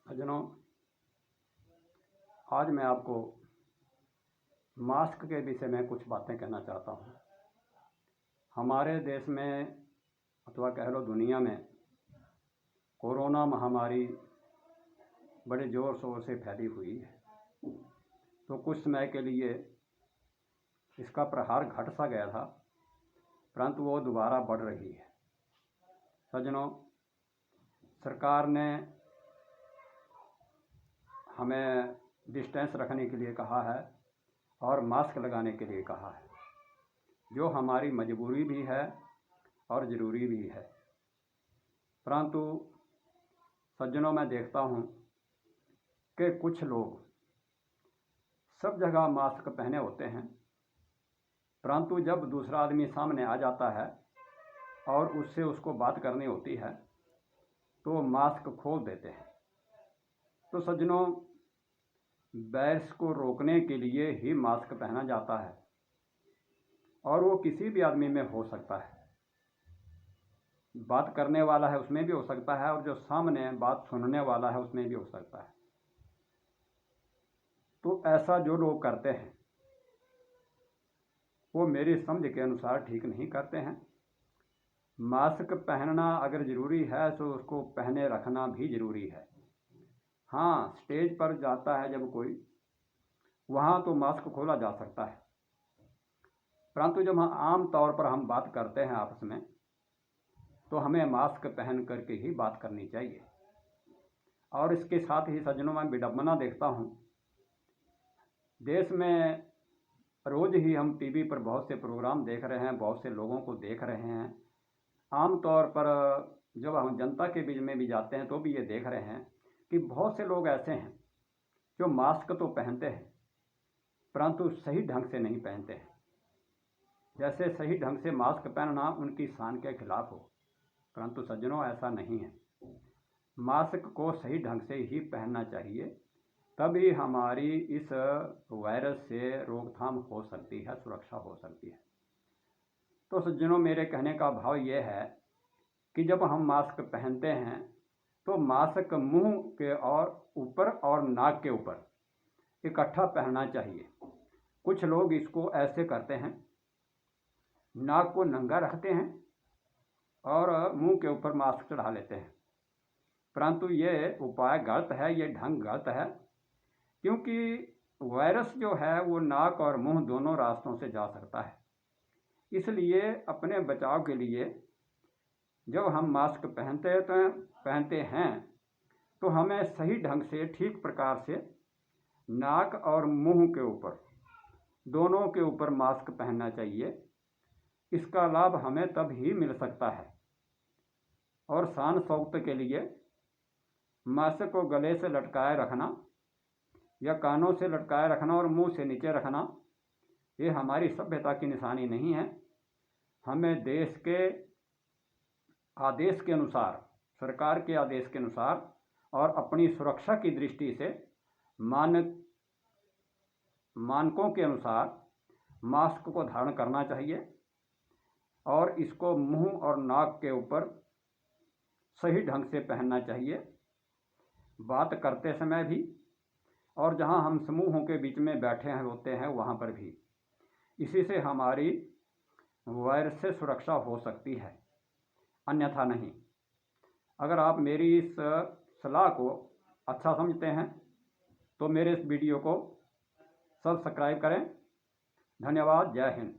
सज्जनों, आज मैं आपको मास्क के विषय में कुछ बातें कहना चाहता हूँ। हमारे देश में अथवा कह लो दुनिया में कोरोना महामारी बड़े ज़ोर शोर से फैली हुई है। तो कुछ समय के लिए इसका प्रहार घट सा गया था, परंतु वो दोबारा बढ़ रही है। सज्जनों, सरकार ने हमें डिस्टेंस रखने के लिए कहा है और मास्क लगाने के लिए कहा है, जो हमारी मजबूरी भी है और ज़रूरी भी है। परंतु सज्जनों, मैं देखता हूँ कि कुछ लोग सब जगह मास्क पहने होते हैं, परंतु जब दूसरा आदमी सामने आ जाता है और उससे उसको बात करनी होती है तो मास्क खोल देते हैं। तो सज्जनों, वायरस को रोकने के लिए ही मास्क पहना जाता है और वो किसी भी आदमी में हो सकता है। बात करने वाला है उसमें भी हो सकता है और जो सामने बात सुनने वाला है उसमें भी हो सकता है। तो ऐसा जो लोग करते हैं वो मेरी समझ के अनुसार ठीक नहीं करते हैं। मास्क पहनना अगर ज़रूरी है तो उसको पहने रखना भी ज़रूरी है। हाँ, स्टेज पर जाता है जब कोई, वहाँ तो मास्क खोला जा सकता है, परंतु जब आम तौर पर हम बात करते हैं आपस में, तो हमें मास्क पहन करके ही बात करनी चाहिए। और इसके साथ ही सज्जनों, मैं विडंबना देखता हूँ, देश में रोज़ ही हम टीवी पर बहुत से प्रोग्राम देख रहे हैं, बहुत से लोगों को देख रहे हैं। आम तौर पर जब हम जनता के बीच में भी जाते हैं तो भी ये देख रहे हैं कि बहुत से लोग ऐसे हैं जो मास्क तो पहनते हैं परंतु सही ढंग से नहीं पहनते हैं। जैसे सही ढंग से मास्क पहनना उनकी शान के खिलाफ हो, परंतु सज्जनों ऐसा नहीं है। मास्क को सही ढंग से ही पहनना चाहिए, तभी हमारी इस वायरस से रोकथाम हो सकती है, सुरक्षा हो सकती है। तो सज्जनों, मेरे कहने का भाव ये है कि जब हम मास्क पहनते हैं तो मास्क मुंह के और ऊपर और नाक के ऊपर इकट्ठा पहनना चाहिए। कुछ लोग इसको ऐसे करते हैं, नाक को नंगा रखते हैं और मुंह के ऊपर मास्क चढ़ा लेते हैं, परंतु ये उपाय गलत है, ये ढंग गलत है, क्योंकि वायरस जो है वो नाक और मुंह दोनों रास्तों से जा सकता है। इसलिए अपने बचाव के लिए जब हम मास्क पहनते हैं तो हमें सही ढंग से, ठीक प्रकार से नाक और मुंह के ऊपर, दोनों के ऊपर मास्क पहनना चाहिए। इसका लाभ हमें तब ही मिल सकता है। और शान शौकत के लिए मास्क को गले से लटकाए रखना या कानों से लटकाए रखना और मुंह से नीचे रखना, ये हमारी सभ्यता की निशानी नहीं है। हमें देश के आदेश के अनुसार, सरकार के आदेश के अनुसार और अपनी सुरक्षा की दृष्टि से मानकों के अनुसार मास्क को धारण करना चाहिए और इसको मुंह और नाक के ऊपर सही ढंग से पहनना चाहिए, बात करते समय भी और जहां हम समूहों के बीच में बैठे होते हैं वहां पर भी। इसी से हमारी वायरस से सुरक्षा हो सकती है, अन्यथा नहीं। अगर आप मेरी इस सलाह को अच्छा समझते हैं तो मेरे इस वीडियो को सब्सक्राइब करें। धन्यवाद। जय हिंद।